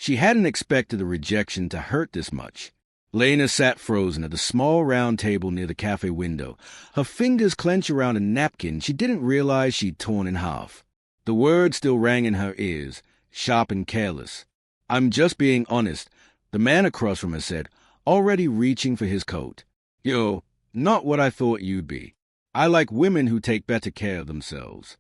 She hadn't expected the rejection to hurt this much. Lena sat frozen at the small round table near the cafe window, her fingers clenched around a napkin she didn't realize she'd torn in half. The words still rang in her ears, sharp and careless. "I'm just being honest," the man across from her said, already reaching for his coat. "You're not what I thought you'd be. I like women who take better care of themselves."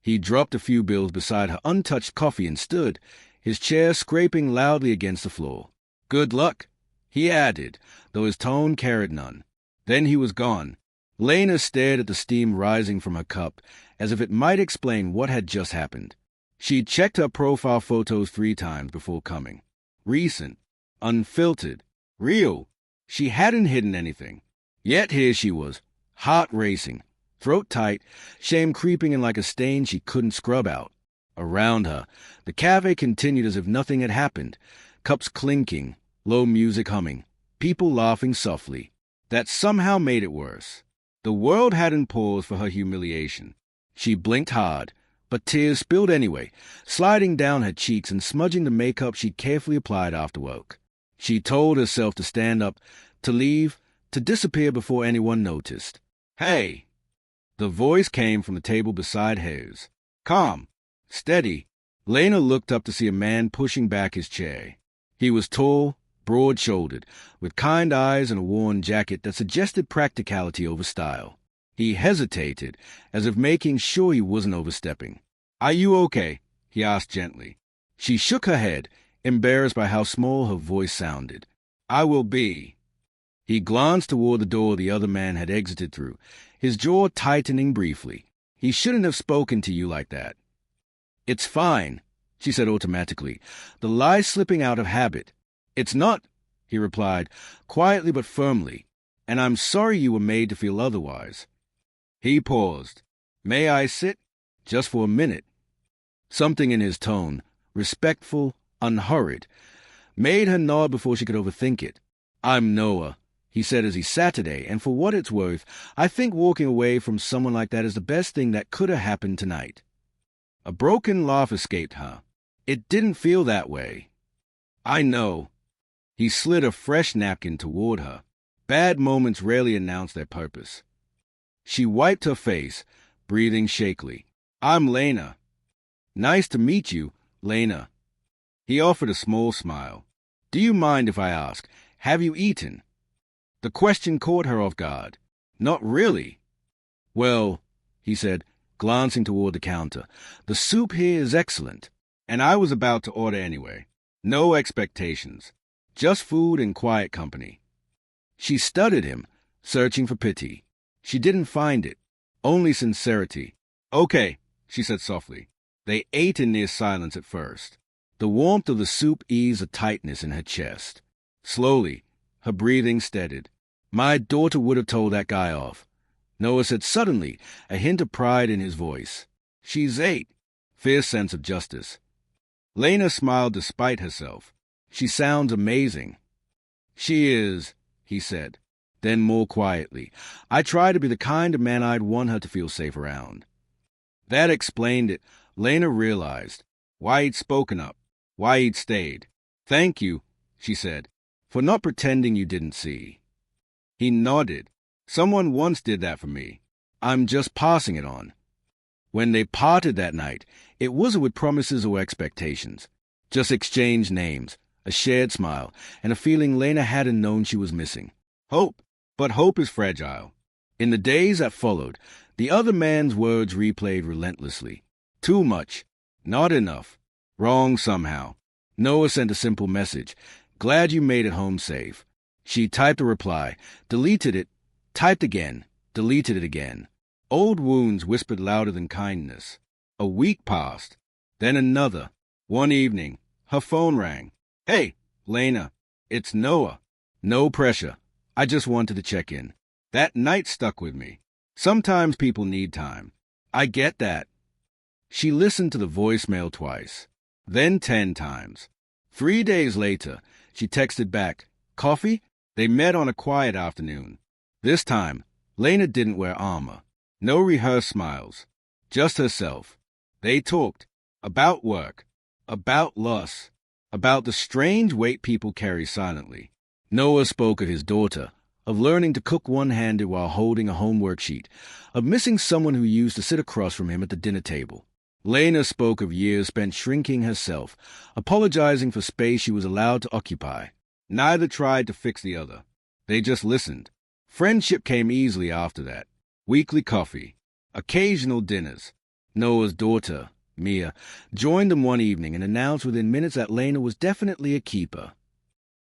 He dropped a few bills beside her untouched coffee and stood, his chair scraping loudly against the floor. "Good luck," he added, though his tone carried none. Then he was gone. Lena stared at the steam rising from her cup, as if it might explain what had just happened. She'd checked her profile photos 3 times before coming. Recent, unfiltered, real. She hadn't hidden anything. Yet here she was, heart racing, throat tight, shame creeping in like a stain she couldn't scrub out. Around her, the cafe continued as if nothing had happened, cups clinking, low music humming, people laughing softly. That somehow made it worse. The world hadn't paused for her humiliation. She blinked hard, but tears spilled anyway, sliding down her cheeks and smudging the makeup she'd carefully applied after work. She told herself to stand up, to leave, to disappear before anyone noticed. "Hey!" The voice came from the table beside hers. Calm, steady. Lena looked up to see a man pushing back his chair. He was tall, broad-shouldered, with kind eyes and a worn jacket that suggested practicality over style. He hesitated, as if making sure he wasn't overstepping. "Are you okay?" he asked gently. She shook her head, embarrassed by how small her voice sounded. "I will be." He glanced toward the door the other man had exited through, his jaw tightening briefly. "He shouldn't have spoken to you like that." "It's fine," she said automatically, the lie slipping out of habit. "It's not," he replied, quietly but firmly, "and I'm sorry you were made to feel otherwise." He paused. "May I sit? Just for a minute?" Something in his tone, respectful, unhurried, made her nod before she could overthink it. "I'm Noah," he said as he sat today, "and for what it's worth, I think walking away from someone like that is the best thing that could have happened tonight." A broken laugh escaped her. "It didn't feel that way." "I know." He slid a fresh napkin toward her. Bad moments rarely announce their purpose. She wiped her face, breathing shakily. "I'm Lena." "Nice to meet you, Lena." He offered a small smile. "Do you mind if I ask, have you eaten?" The question caught her off guard. "Not really." "Well," he said, glancing toward the counter, "the soup here is excellent, and I was about to order anyway. No expectations. Just food and quiet company." She studied him, searching for pity. She didn't find it, only sincerity. "Okay," she said softly. They ate in near silence at first. The warmth of the soup eased a tightness in her chest. Slowly, her breathing steadied. "My daughter would have told that guy off," Noah said suddenly, a hint of pride in his voice. "She's 8. Fierce sense of justice." Lena smiled despite herself. "She sounds amazing." "She is," he said. Then more quietly, "I try to be the kind of man I'd want her to feel safe around." That explained it. Lena realized why he'd spoken up, why he'd stayed. "Thank you," she said, "for not pretending you didn't see." He nodded. "Someone once did that for me. I'm just passing it on." When they parted that night, it wasn't with promises or expectations. Just exchanged names, a shared smile, and a feeling Lena hadn't known she was missing. Hope. But hope is fragile. In the days that followed, the other man's words replayed relentlessly. Too much. Not enough. Wrong somehow. Noah sent a simple message. "Glad you made it home safe." She typed a reply, deleted it, typed again, deleted it again. Old wounds whispered louder than kindness. A week passed. Then another. One evening, her phone rang. "Hey, Lena, it's Noah." No pressure. I just wanted to check in. That night stuck with me. Sometimes people need time. I get that. She listened to the voicemail twice, then 10 times. 3 days later, she texted back, "Coffee?" They met on a quiet afternoon. This time, Lena didn't wear armor. No rehearsed smiles. Just herself. They talked. About work. About loss. about the strange weight people carry silently. Noah spoke of his daughter, of learning to cook one-handed while holding a homework sheet, of missing someone who used to sit across from him at the dinner table. Lena spoke of years spent shrinking herself, apologizing for space she was allowed to occupy. Neither tried to fix the other. They just listened. Friendship came easily after that. Weekly coffee, occasional dinners. Noah's daughter, Mia, joined them one evening and announced within minutes that Lena was definitely a keeper.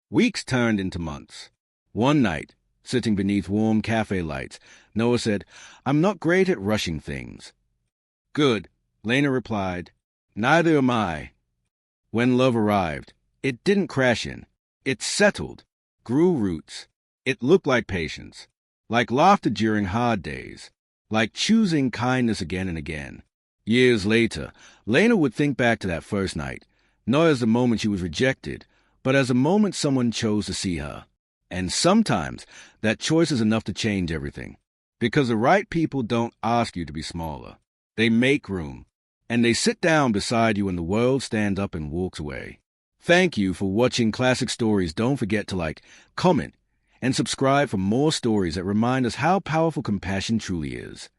Weeks turned into months. One night, sitting beneath warm cafe lights, Noah said, "I'm not great at rushing things." "Good," Lena replied. "Neither am I." When love arrived, it didn't crash in. It settled, grew roots. It looked like patience, like laughter during hard days, like choosing kindness again and again. Years later, Lena would think back to that first night, not as the moment she was rejected, but as a moment someone chose to see her. And sometimes that choice is enough to change everything. Because the right people don't ask you to be smaller. They make room. And they sit down beside you when the world stands up and walks away. Thank you for watching Classic Stories. Don't forget to like, comment, and subscribe for more stories that remind us how powerful compassion truly is.